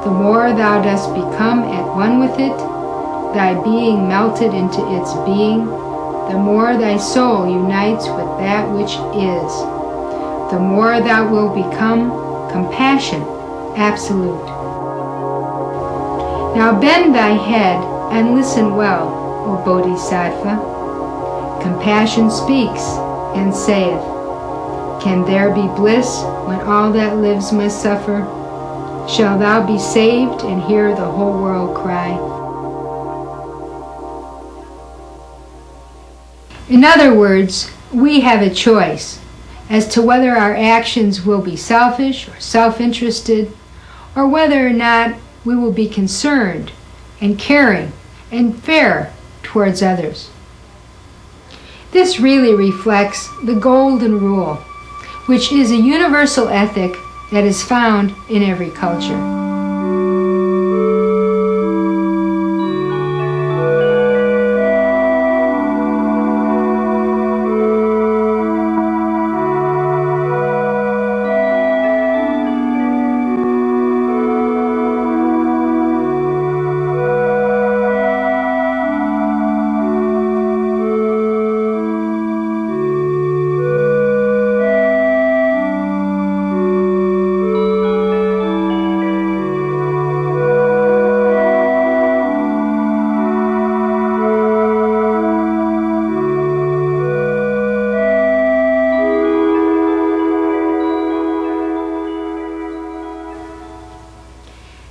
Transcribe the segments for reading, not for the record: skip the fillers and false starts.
The more thou dost become at one with it, thy being melted into its being, the more thy soul unites with that which is. The more thou wilt become compassion absolute. Now bend thy head and listen well, O Bodhisattva. Compassion speaks and saith, can there be bliss when all that lives must suffer? Shall thou be saved and hear the whole world cry? In other words, we have a choice as to whether our actions will be selfish or self-interested, or whether or not we will be concerned and caring and fair towards others. This really reflects the golden rule, which is a universal ethic that is found in every culture.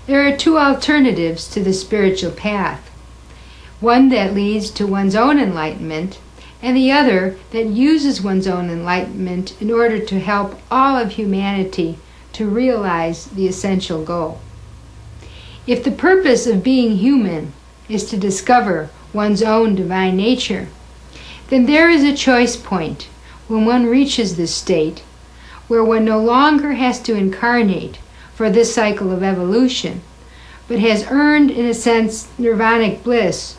There are two alternatives to the spiritual path. One that leads to one's own enlightenment, and the other that uses one's own enlightenment in order to help all of humanity to realize the essential goal. If the purpose of being human is to discover one's own divine nature, then there is a choice point when one reaches this state where one no longer has to incarnate for this cycle of evolution, but has earned, in a sense, nirvanic bliss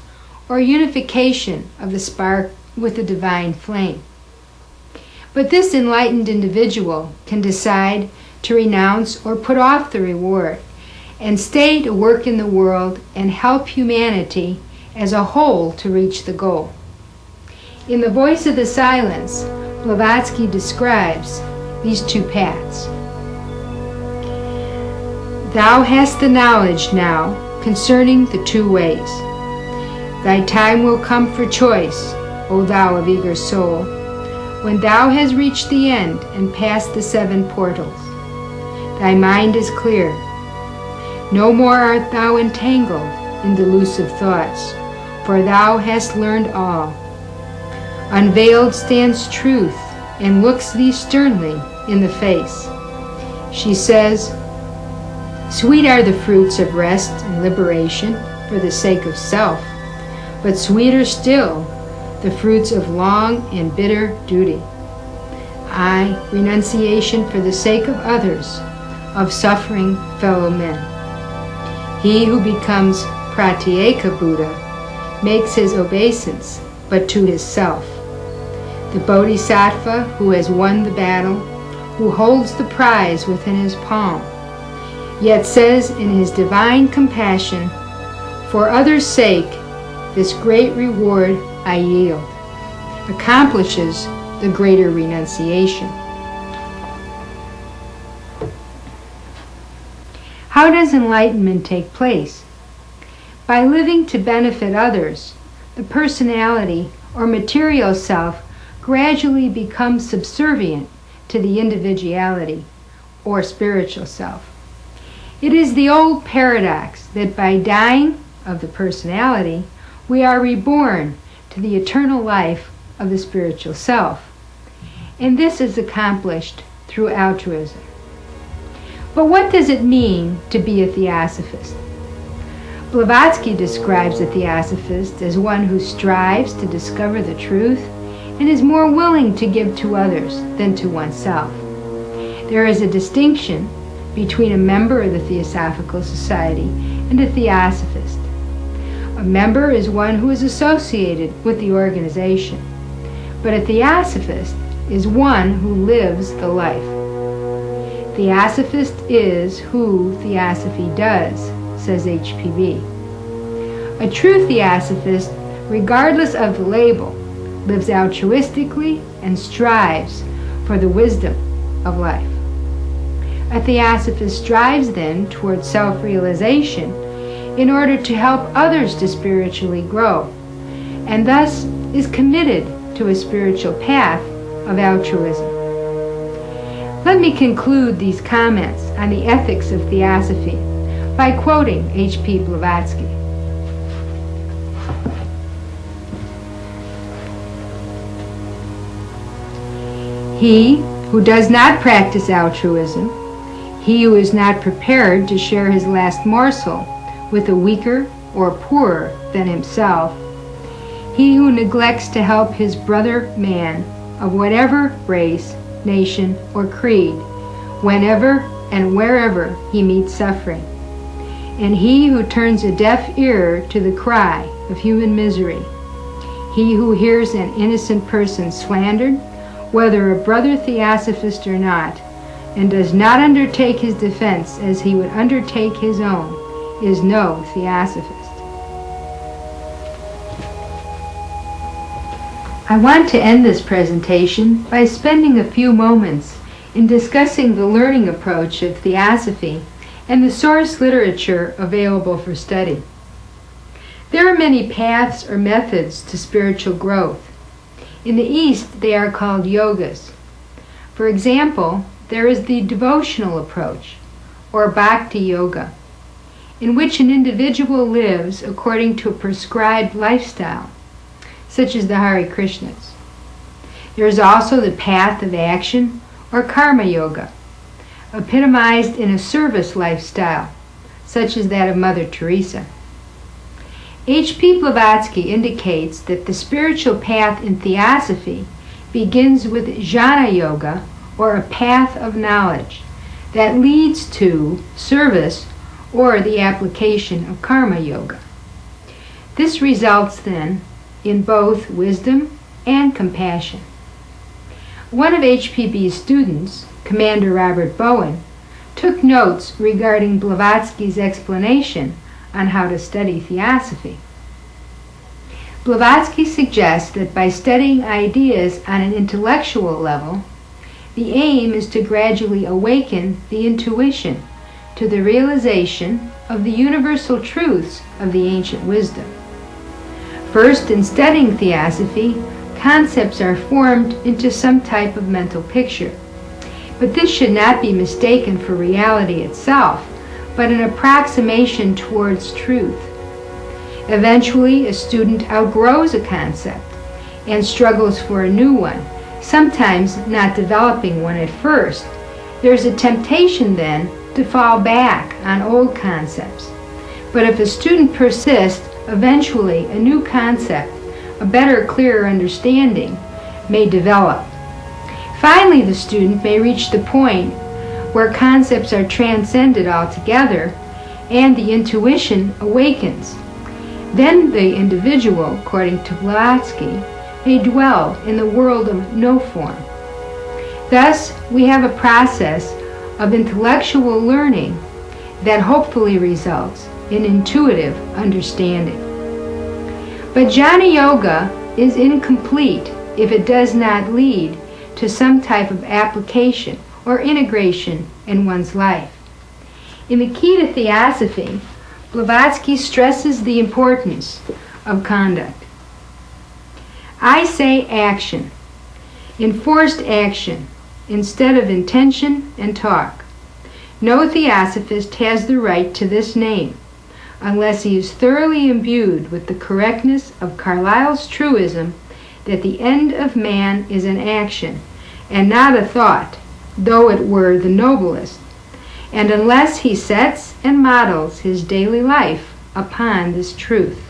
or unification of the spark with the divine flame. But this enlightened individual can decide to renounce or put off the reward and stay to work in the world and help humanity as a whole to reach the goal. In The Voice of the Silence, Blavatsky describes these two paths. Thou hast the knowledge now concerning the two ways. Thy time will come for choice, O thou of eager soul, when thou hast reached the end and passed the 7 portals. Thy mind is clear. No more art thou entangled in delusive thoughts, for thou hast learned all. Unveiled stands truth and looks thee sternly in the face. She says, sweet are the fruits of rest and liberation for the sake of self, but sweeter still the fruits of long and bitter duty. Aye, renunciation for the sake of others, of suffering fellow men. He who becomes Pratyeka Buddha makes his obeisance but to his self. The Bodhisattva who has won the battle, who holds the prize within his palm, yet says in his divine compassion, for others' sake, this great reward I yield, accomplishes the greater renunciation. How does enlightenment take place? By living to benefit others, the personality or material self gradually becomes subservient to the individuality or spiritual self. It is the old paradox that by dying of the personality, we are reborn to the eternal life of the spiritual self. And this is accomplished through altruism. But what does it mean to be a theosophist? Blavatsky describes a theosophist as one who strives to discover the truth and is more willing to give to others than to oneself. There is a distinction between a member of the Theosophical Society and a theosophist. A member is one who is associated with the organization, but a theosophist is one who lives the life. Theosophist is who theosophy does, says HPB. A true theosophist, regardless of the label, lives altruistically and strives for the wisdom of life. A theosophist strives then towards self-realization in order to help others to spiritually grow, and thus is committed to a spiritual path of altruism. Let me conclude these comments on the ethics of theosophy by quoting H.P. Blavatsky. He who does not practice altruism, he who is not prepared to share his last morsel with a weaker or poorer than himself, he who neglects to help his brother man of whatever race, nation, or creed, whenever and wherever he meets suffering, and he who turns a deaf ear to the cry of human misery, he who hears an innocent person slandered, whether a brother theosophist or not, and does not undertake his defense as he would undertake his own, is no theosophist. I want to end this presentation by spending a few moments in discussing the learning approach of theosophy and the source literature available for study. There are many paths or methods to spiritual growth. In the East, they are called yogas. For example, there is the devotional approach, or bhakti yoga, in which an individual lives according to a prescribed lifestyle, such as the Hare Krishnas. There is also the path of action, or karma yoga, epitomized in a service lifestyle, such as that of Mother Teresa. H.P. Blavatsky indicates that the spiritual path in theosophy begins with jnana yoga, or a path of knowledge, that leads to service or the application of karma yoga. This results then in both wisdom and compassion. One of HPB's students, Commander Robert Bowen, took notes regarding Blavatsky's explanation on how to study theosophy. Blavatsky suggests that by studying ideas on an intellectual level, the aim is to gradually awaken the intuition to the realization of the universal truths of the ancient wisdom. First, in studying theosophy, concepts are formed into some type of mental picture. But this should not be mistaken for reality itself, but an approximation towards truth. Eventually, a student outgrows a concept and struggles for a new one, sometimes not developing one at first. There's a temptation then to fall back on old concepts. But if a student persists, eventually a new concept, a better, clearer understanding, may develop. Finally, the student may reach the point where concepts are transcended altogether and the intuition awakens. Then the individual, according to Blavatsky, may dwell in the world of no form. Thus, we have a process of intellectual learning that hopefully results in intuitive understanding. But jnana yoga is incomplete if it does not lead to some type of application or integration in one's life. In the Key to Theosophy, Blavatsky stresses the importance of conduct. I say action, enforced action, instead of intention and talk. No theosophist has the right to this name, unless he is thoroughly imbued with the correctness of Carlyle's truism that the end of man is an action, and not a thought, though it were the noblest, and unless he sets and models his daily life upon this truth.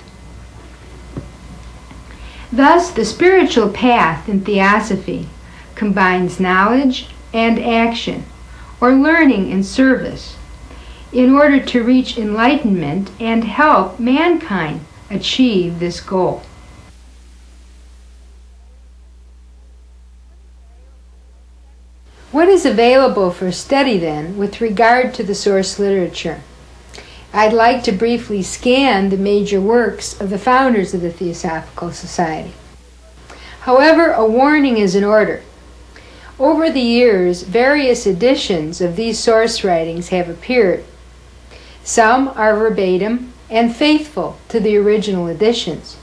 Thus, the spiritual path in theosophy combines knowledge and action, or learning and service, in order to reach enlightenment and help mankind achieve this goal. What is available for study then with regard to the source literature? I'd like to briefly scan the major works of the founders of the Theosophical Society. However, a warning is in order. Over the years, various editions of these source writings have appeared. Some are verbatim and faithful to the original editions,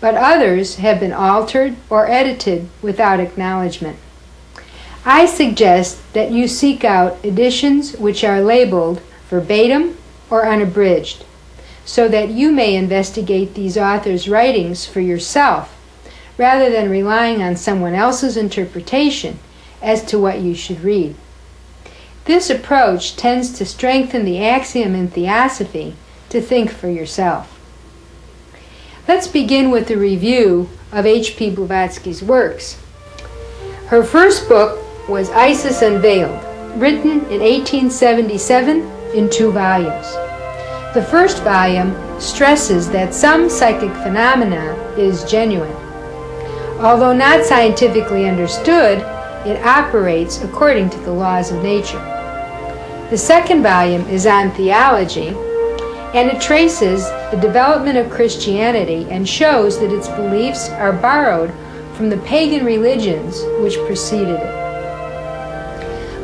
but others have been altered or edited without acknowledgement. I suggest that you seek out editions which are labeled verbatim or unabridged, so that you may investigate these authors' writings for yourself, rather than relying on someone else's interpretation as to what you should read. This approach tends to strengthen the axiom in Theosophy to think for yourself. Let's begin with a review of H.P. Blavatsky's works. Her first book was Isis Unveiled, written in 1877 in 2 volumes. The first volume stresses that some psychic phenomena is genuine. Although not scientifically understood, it operates according to the laws of nature. The second volume is on theology, and it traces the development of Christianity and shows that its beliefs are borrowed from the pagan religions which preceded it.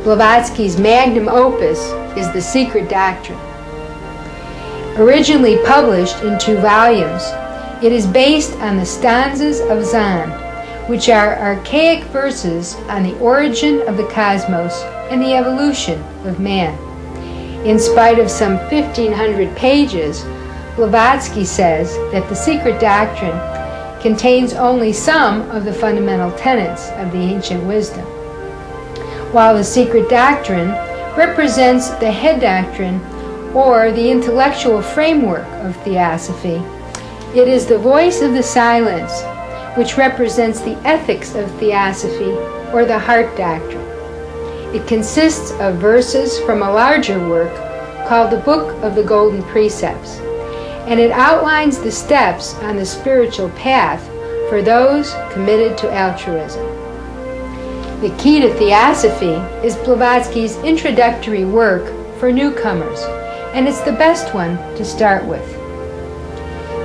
Blavatsky's magnum opus is The Secret Doctrine. Originally published in 2 volumes, it is based on the stanzas of Zahn, which are archaic verses on the origin of the cosmos and the evolution of man. In spite of some 1,500 pages, Blavatsky says that The Secret Doctrine contains only some of the fundamental tenets of the ancient wisdom. While The Secret Doctrine represents the head doctrine or the intellectual framework of Theosophy, it is the voice of the silence which represents the ethics of Theosophy or the heart doctrine. It consists of verses from a larger work called the Book of the Golden Precepts, and it outlines the steps on the spiritual path for those committed to altruism. The key to Theosophy is Blavatsky's introductory work for newcomers, and it's the best one to start with.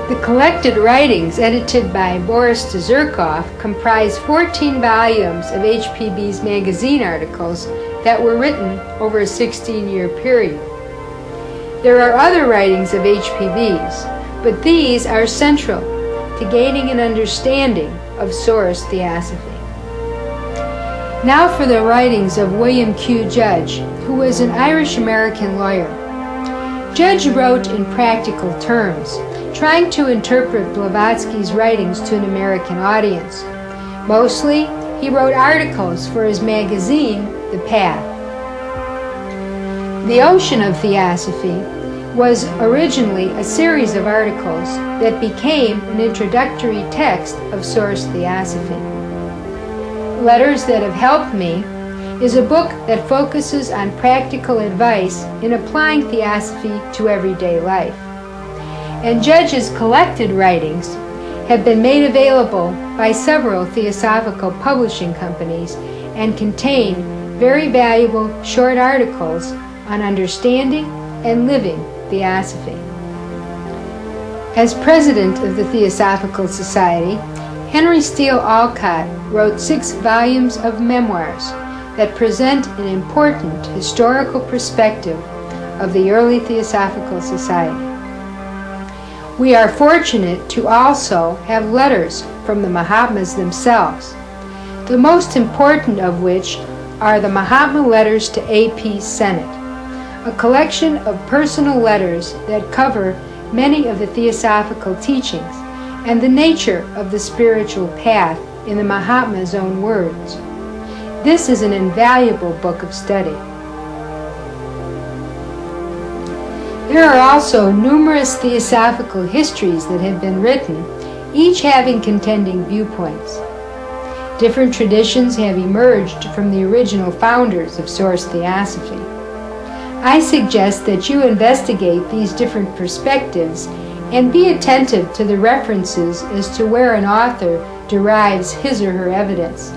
The collected writings edited by Boris Tazurkov comprise 14 volumes of HPB's magazine articles that were written over a 16-year period. There are other writings of HPB's, but these are central to gaining an understanding of source Theosophy. Now for the writings of William Q. Judge, who was an Irish-American lawyer. Judge wrote in practical terms, trying to interpret Blavatsky's writings to an American audience. Mostly, he wrote articles for his magazine, The Path. The Ocean of Theosophy was originally a series of articles that became an introductory text of source Theosophy. Letters That Have Helped Me is a book that focuses on practical advice in applying Theosophy to everyday life. And Judge's collected writings have been made available by several theosophical publishing companies and contain very valuable short articles on understanding and living Theosophy. As president of the Theosophical Society, Henry Steele Olcott wrote 6 volumes of memoirs that present an important historical perspective of the early Theosophical Society. We are fortunate to also have letters from the Mahatmas themselves, the most important of which are the Mahatma Letters to A.P. Senate, a collection of personal letters that cover many of the theosophical teachings and the nature of the spiritual path in the Mahatma's own words. This is an invaluable book of study. There are also numerous theosophical histories that have been written, each having contending viewpoints. Different traditions have emerged from the original founders of source Theosophy. I suggest that you investigate these different perspectives and be attentive to the references as to where an author derives his or her evidence.